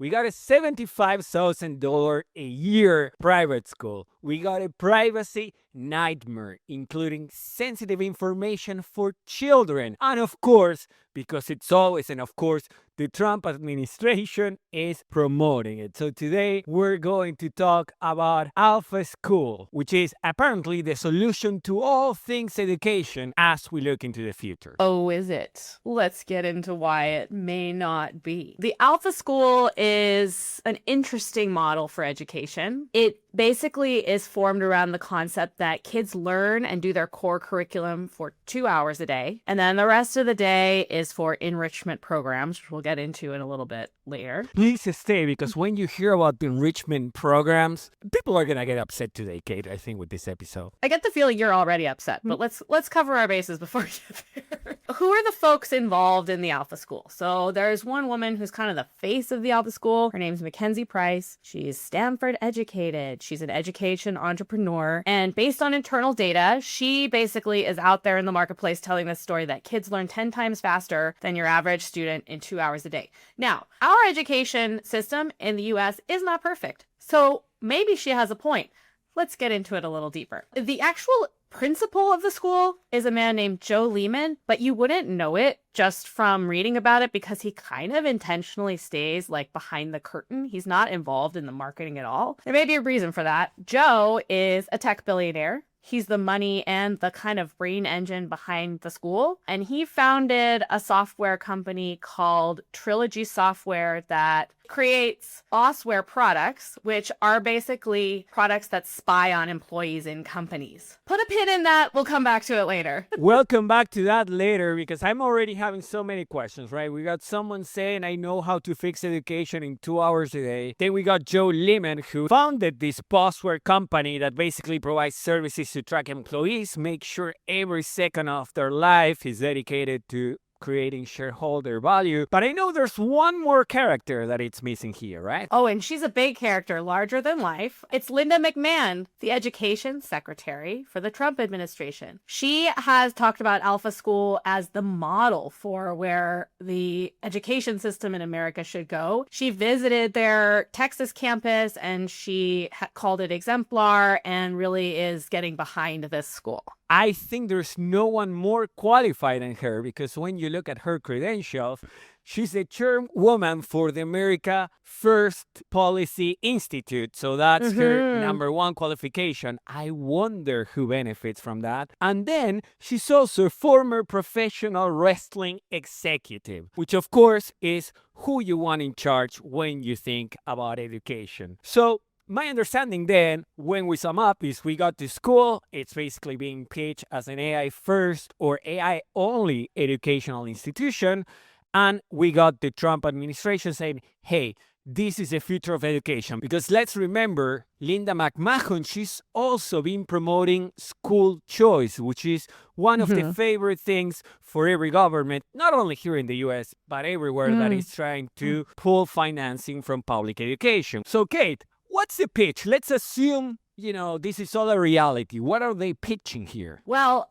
We got a $75,000 a year private school. We got a privacy nightmare, including sensitive information for children. And of course, because it's always, and of course, the Trump administration is promoting it. So today we're going to talk about Alpha School, which is apparently the solution to all things education as we look into the future. Oh, is it? Let's get into why it may not be. The Alpha School is an interesting model for education. It basically is formed around the concept that kids learn and do their core curriculum for 2 hours a day. And then the rest of the day is for enrichment programs, which we'll get into in a little bit later. Please stay, because when you hear about the enrichment programs, people are going to get upset today, Kate, I think, with this episode. I get the feeling you're already upset, but let's cover our bases before we get there. Who are the folks involved in the Alpha School? So there's one woman who's kind of the face of the Alpha School. Her name's Mackenzie Price. She's Stanford educated. She's an education entrepreneur. And based on internal data, she basically is out there in the marketplace telling this story that kids learn 10 times faster than your average student in 2 hours a day. Now, our education system in the US is not perfect. So maybe she has a point. Let's get into it a little deeper. The actual principal of the school is a man named Joe Liemandt, but you wouldn't know it just from reading about it because he kind of intentionally stays like behind the curtain. He's not involved in the marketing at all. There may be a reason for that. Joe is a tech billionaire. He's the money and the kind of brain engine behind the school. And he founded a software company called Trilogy Software that creates Bossware products, which are basically products that spy on employees in companies. Put a pin in that. We'll come back to it later. We'll come back to that later, because I'm already having so many questions, right? We got someone saying, I know how to fix education in 2 hours a day. Then we got Joe Liemandt, who founded this Bossware company that basically provides services to track employees, make sure every second of their life is dedicated to creating shareholder value. But I know there's one more character that it's missing here, right? Oh, and she's a big character, larger than life. It's Linda McMahon, the education secretary for the Trump administration. She has talked about Alpha School as the model for where the education system in America should go. She visited their Texas campus and she called it exemplar and really is getting behind this school. I think there's no one more qualified than her, because when you look at her credentials, she's the chairwoman for the America First Policy Institute. So that's her number one qualification. I wonder who benefits from that. And then she's also a former professional wrestling executive, which of course is who you want in charge when you think about education. So my understanding then, when we sum up, is we got to school. It's basically being pitched as an AI first or AI only educational institution. And we got the Trump administration saying, hey, this is the future of education. Because let's remember, Linda McMahon, she's also been promoting school choice, which is one of the favorite things for every government, not only here in the US, but everywhere that is trying to pull financing from public education. So, Kate, what's the pitch? Let's assume, this is all a reality. What are they pitching here? Well,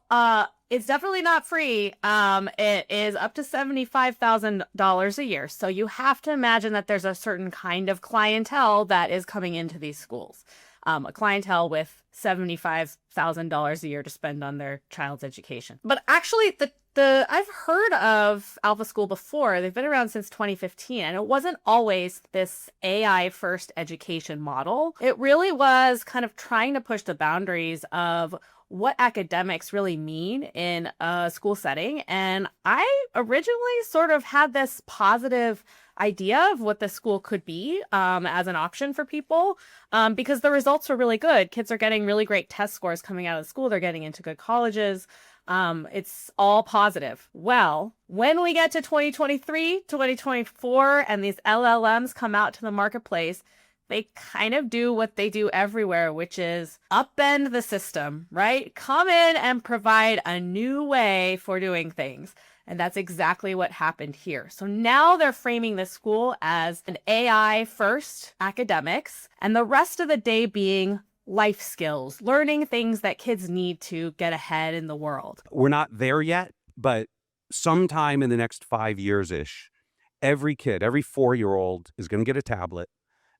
it's definitely not free. It is up to $75,000 a year. So you have to imagine that there's a certain kind of clientele that is coming into these schools. A clientele with $75,000 a year to spend on their child's education. But actually, I've heard of Alpha School before. They've been around since 2015, and it wasn't always this AI first education model. It really was kind of trying to push the boundaries of what academics really mean in a school setting. And I originally sort of had this positive idea of what the school could be as an option for people because the results were really good. Kids are getting really great test scores coming out of school. They're getting into good colleges. It's all positive. Well, when we get to 2023, 2024, and these LLMs come out to the marketplace, they kind of do what they do everywhere, which is upend the system, right? Come in and provide a new way for doing things. And that's exactly what happened here. So now they're framing the school as an AI first academics, and the rest of the day being life skills, learning things that kids need to get ahead in the world. We're not there yet, but sometime in the next 5 years-ish, every kid, every 4-year-old is going to get a tablet,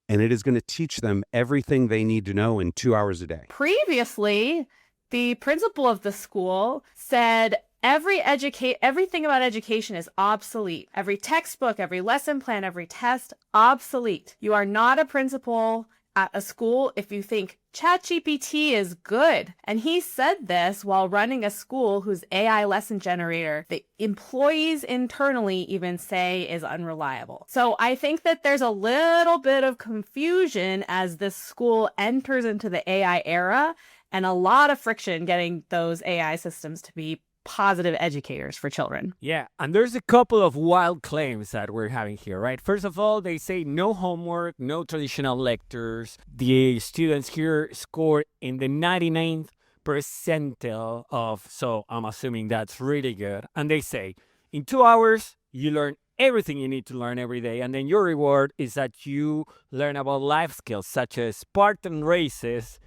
and it is going to teach them everything they need to know in 2 hours a day. Previously, the principal of the school said everything about education is obsolete. Every textbook, every lesson plan, every test, obsolete. You are not a principal at a school if you think ChatGPT is good. And he said this while running a school whose AI lesson generator, the employees internally even say is unreliable. So I think that there's a little bit of confusion as this school enters into the AI era, and a lot of friction getting those AI systems to be positive educators for children. Yeah, and there's a couple of wild claims that we're having here, right? First of all, they say no homework, no traditional lectures. The students here scored in the 99th percentile of, so I'm assuming that's really good. And they say, in 2 hours, you learn everything you need to learn every day. And then your reward is that you learn about life skills such as Spartan races,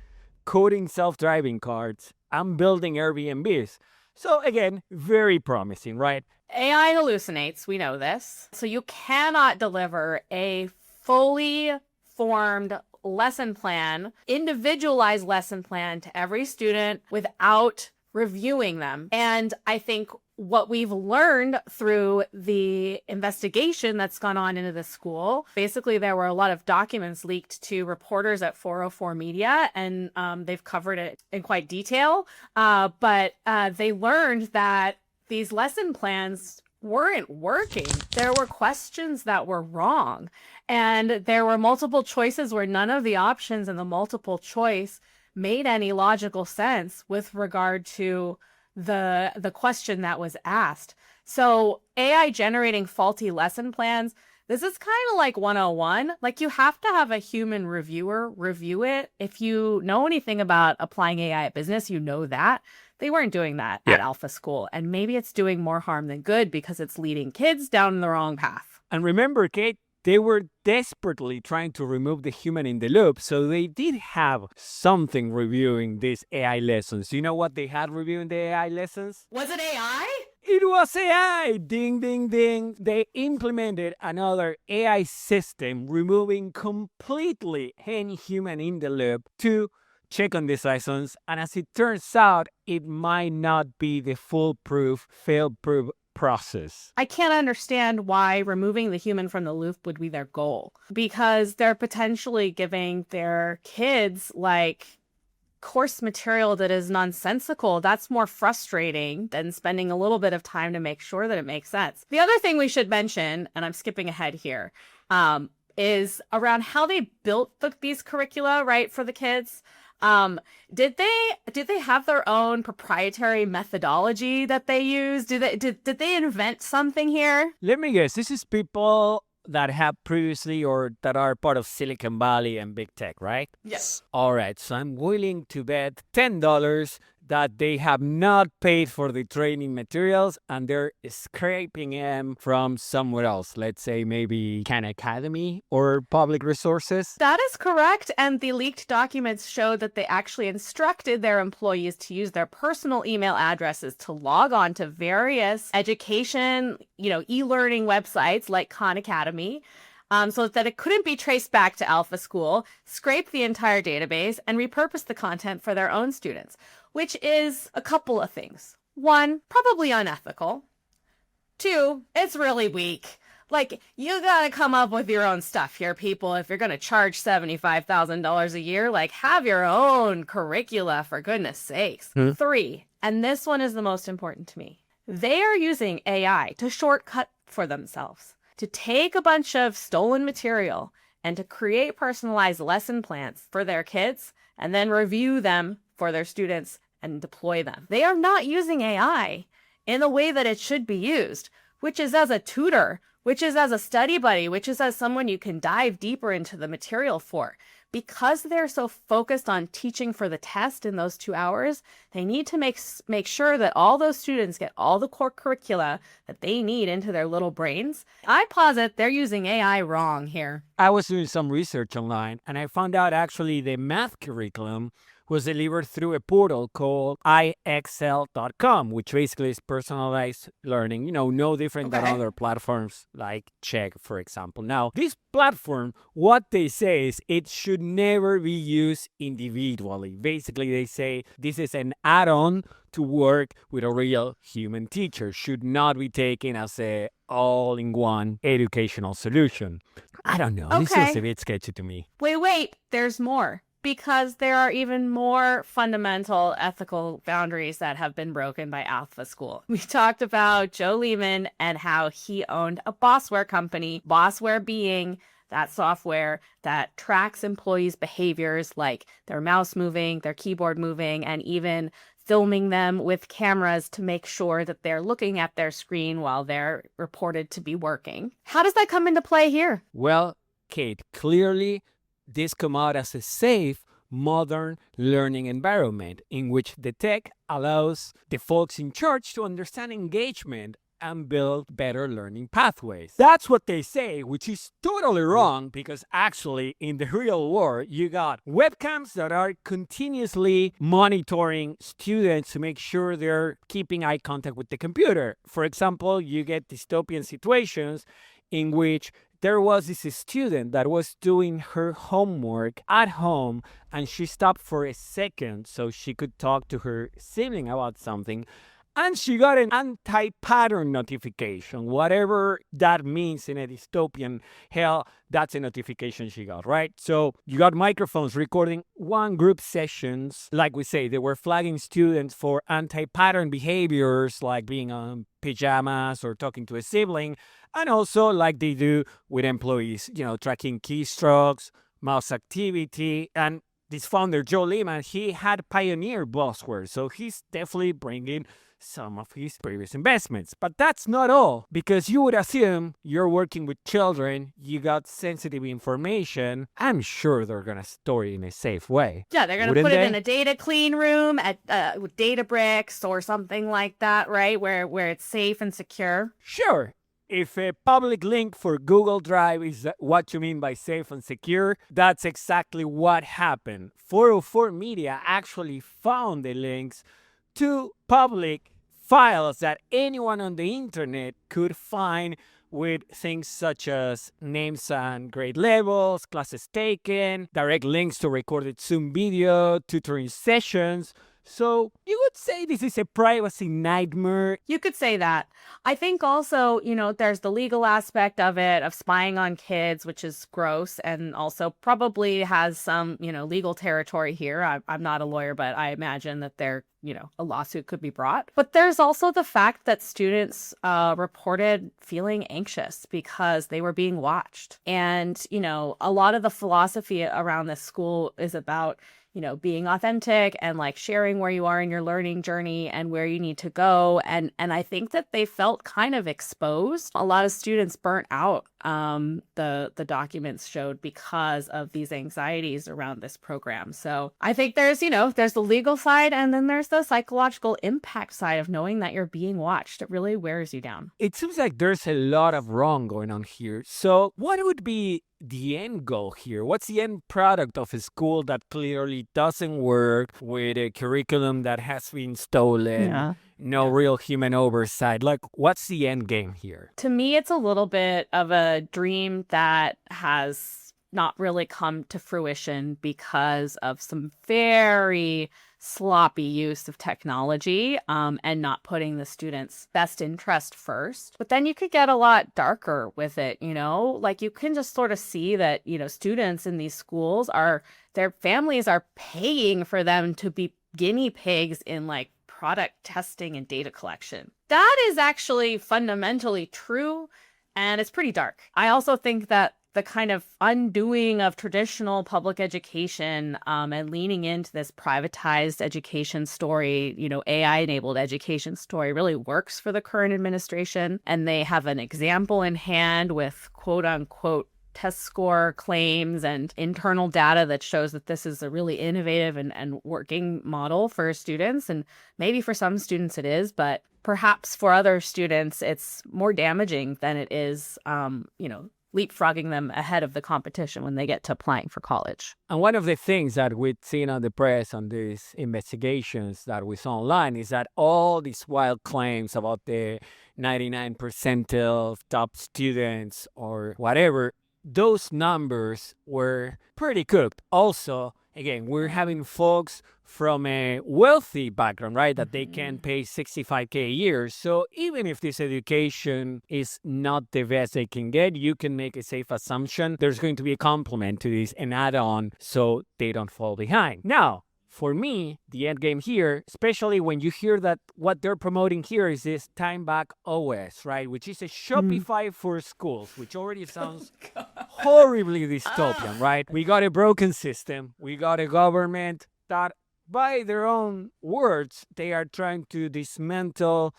coding self-driving cars, and building Airbnbs. So again, very promising, right? AI hallucinates, we know this. So you cannot deliver a fully formed lesson plan, individualized lesson plan to every student without reviewing them. And I think what we've learned through the investigation that's gone on into the school, basically there were a lot of documents leaked to reporters at 404 Media, and they've covered it in quite detail. But they learned that these lesson plans weren't working. There were questions that were wrong, and there were multiple choices where none of the options in the multiple choice made any logical sense with regard to the question that was asked. So AI generating faulty lesson plans, this is kind of like 101. Like, you have to have a human reviewer review it. If you know anything about applying AI at business, you know that. They weren't doing that at Alpha School. And maybe it's doing more harm than good because it's leading kids down the wrong path. And remember, Kate, they were desperately trying to remove the human in the loop, so they did have something reviewing these AI lessons. You know what they had reviewing the AI lessons? Was it AI? It was AI! Ding, ding, ding. They implemented another AI system, removing completely any human in the loop to check on these lessons. And as it turns out, it might not be the foolproof, fail-proof process. I can't understand why removing the human from the loop would be their goal, because they're potentially giving their kids like course material that is nonsensical. That's more frustrating than spending a little bit of time to make sure that it makes sense. The other thing we should mention, and I'm skipping ahead here, is around how they built these curricula, right, for the kids. Did they have their own proprietary methodology that they use? Did they invent something here? Let me guess. This is people that have previously or that are part of Silicon Valley and big tech, right? Yes. All right. So I'm willing to bet $10 that they have not paid for the training materials and they're scraping them from somewhere else. Let's say maybe Khan Academy or public resources. That is correct. And the leaked documents show that they actually instructed their employees to use their personal email addresses to log on to various education, e-learning websites like Khan Academy. So that it couldn't be traced back to Alpha School, scrape the entire database, and repurpose the content for their own students, which is a couple of things. One, probably unethical. Two, it's really weak. Like, you gotta come up with your own stuff here, people. If you're gonna charge $75,000 a year, like, have your own curricula, for goodness sakes. Three, and this one is the most important to me. They are using AI to shortcut for themselves, to take a bunch of stolen material and to create personalized lesson plans for their kids and then review them for their students and deploy them. They are not using AI in the way that it should be used, which is as a tutor, which is as a study buddy, which is as someone you can dive deeper into the material for. Because they're so focused on teaching for the test in those 2 hours, they need to make sure that all those students get all the core curricula that they need into their little brains. I posit they're using AI wrong here. I was doing some research online and I found out actually the math curriculum was delivered through a portal called IXL.com, which basically is personalized learning, no different than other platforms like Check, for example. Now, this platform, what they say is it should never be used individually. Basically, they say this is an add-on to work with a real human teacher, should not be taken as a all-in-one educational solution. I don't know. This feels a bit sketchy to me. Wait. There's more. Because there are even more fundamental ethical boundaries that have been broken by Alpha School. We talked about Joe Liemandt and how he owned a Bossware company, Bossware being that software that tracks employees' behaviors, like their mouse moving, their keyboard moving, and even filming them with cameras to make sure that they're looking at their screen while they're reported to be working. How does that come into play here? Well, Kate, clearly this come out as a safe, modern learning environment in which the tech allows the folks in charge to understand engagement and build better learning pathways. That's what they say, which is totally wrong, because actually in the real world, you got webcams that are continuously monitoring students to make sure they're keeping eye contact with the computer. For example, you get dystopian situations in which there was this student that was doing her homework at home, and she stopped for a second so she could talk to her sibling about something, and she got an anti-pattern notification. Whatever that means in a dystopian hell, that's a notification she got, right? So you got microphones recording one group sessions. Like we say, they were flagging students for anti-pattern behaviors, like being on pajamas or talking to a sibling. And also like they do with employees, tracking keystrokes, mouse activity. And this founder, Joe Liemandt, he had pioneered Bossware. So he's definitely bringing some of his previous investments. But that's not all, because you would assume you're working with children, you got sensitive information. I'm sure they're going to store it in a safe way. Yeah, they're going to put it in a data clean room with Databricks or something like that, right? Where it's safe and secure. Sure. If a public link for Google Drive is what you mean by safe and secure, that's exactly what happened. 404 Media actually found the links to public files that anyone on the internet could find, with things such as names and grade levels, classes taken, direct links to recorded Zoom video, tutoring sessions. So you would say this is a privacy nightmare? You could say that. I think also, there's the legal aspect of it, of spying on kids, which is gross, and also probably has some, legal territory here. I'm not a lawyer, but I imagine that a lawsuit could be brought. But there's also the fact that students reported feeling anxious because they were being watched. And, a lot of the philosophy around this school is about being authentic and like sharing where you are in your learning journey and where you need to go. And I think that they felt kind of exposed. A lot of students burnt out, the documents showed, because of these anxieties around this program. So I think there's the legal side, and then there's the psychological impact side of knowing that you're being watched. It really wears you down. It seems like there's a lot of wrong going on here. So what would be the end goal here? What's the end product of a school that clearly doesn't work, with a curriculum that has been stolen, real human oversight? Like, what's the end game here? To me, it's a little bit of a dream that has not really come to fruition because of some very sloppy use of technology, and not putting the students' best interest first. But then you could get a lot darker with it, like you can just sort of see that, students in these schools their families are paying for them to be guinea pigs in like product testing and data collection. That is actually fundamentally true, and it's pretty dark. I also think that the kind of undoing of traditional public education, and leaning into this privatized education story, AI-enabled education story, really works for the current administration. And they have an example in hand with quote-unquote test score claims and internal data that shows that this is a really innovative and working model for students. And maybe for some students it is, but perhaps for other students it's more damaging than it is, leapfrogging them ahead of the competition when they get to applying for college. And one of the things that we've seen on the press on these investigations that we saw online is that all these wild claims about the 99 percentile of top students or whatever, those numbers were pretty cooked. Also, again, we're having folks from a wealthy background, right? That they can pay $65K a year. So even if this education is not the best they can get, you can make a safe assumption there's going to be a complement to this, an add-on, so they don't fall behind. Now, for me, the end game here, especially when you hear that what they're promoting here is this Time Back OS, right? Which is a Shopify for schools, which already sounds horribly dystopian, right? We got a broken system. We got a government that, by their own words, they are trying to dismantle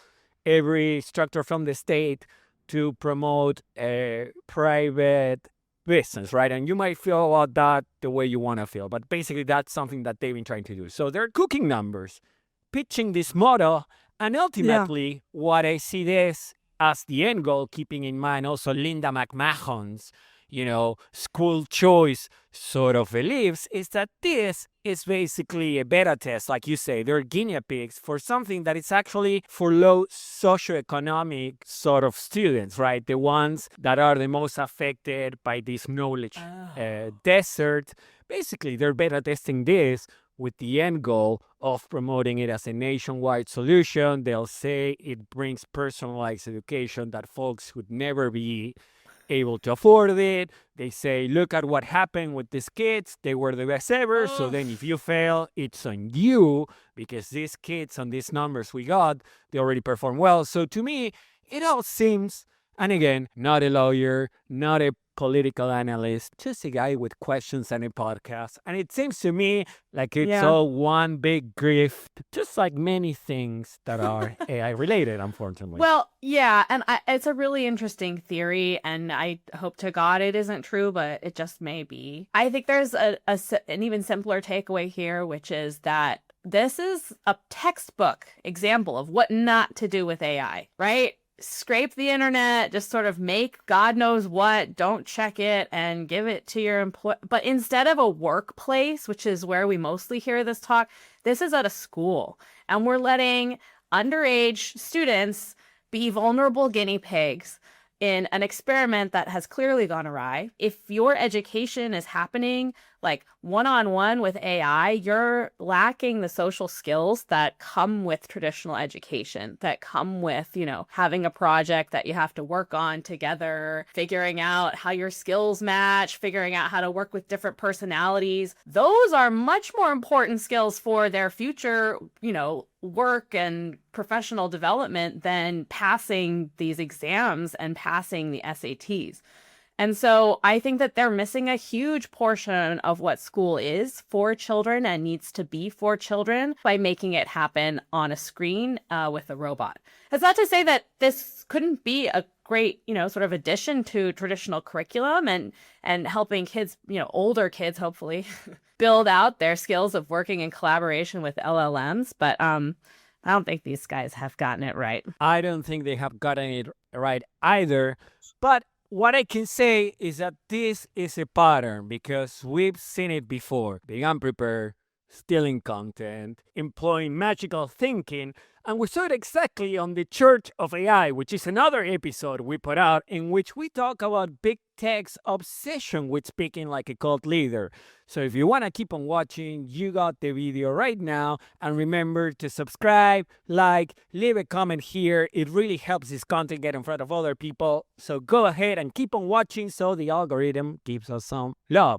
every structure from the state to promote a private business, right? And you might feel about that the way you want to feel, but basically that's something that they've been trying to do. So they're cooking numbers, pitching this model, and ultimately what I see this as the end goal, keeping in mind also Linda McMahon's, school choice sort of beliefs, is that this is basically a beta test, like you say. They're guinea pigs for something that is actually for low socioeconomic sort of students, right? The ones that are the most affected by this knowledge desert. Basically, they're beta testing this with the end goal of promoting it as a nationwide solution. They'll say it brings personalized education that folks would never be able to afford it. They say, look at what happened with these kids. They were the best ever. So then if you fail, it's on you, because these kids on these numbers we got, they already perform well. So to me, it all seems, and again, not a lawyer, not a political analyst, just a guy with questions and a podcast. And it seems to me like it's all one big grift, just like many things that are AI related, unfortunately. Well, yeah, and it's a really interesting theory, and I hope to God it isn't true, but it just may be. I think there's an even simpler takeaway here, which is that this is a textbook example of what not to do with AI, right? Scrape the internet, just sort of make God knows what, don't check it, and give it to your employee. But instead of a workplace, which is where we mostly hear this talk, this is at a school. And we're letting underage students be vulnerable guinea pigs in an experiment that has clearly gone awry. If your education is happening like one-on-one with AI, you're lacking the social skills that come with traditional education, that come with, having a project that you have to work on together, figuring out how your skills match, figuring out how to work with different personalities. Those are much more important skills for their future, work and professional development than passing these exams and passing the SATs. And so I think that they're missing a huge portion of what school is for children and needs to be for children by making it happen on a screen with a robot. That's not to say that this couldn't be a great, sort of addition to traditional curriculum and helping kids, older kids, hopefully, build out their skills of working in collaboration with LLMs. But I don't think these guys have gotten it right. I don't think they have gotten it right either. But what I can say is that this is a pattern, because we've seen it before. Being unprepared, stealing content, employing magical thinking, and we saw it exactly on the Church of AI, which is another episode we put out in which we talk about big tech's obsession with speaking like a cult leader. So if you want to keep on watching, you got the video right now. And remember to subscribe, like, leave a comment here. It really helps this content get in front of other people. So go ahead and keep on watching so the algorithm gives us some love.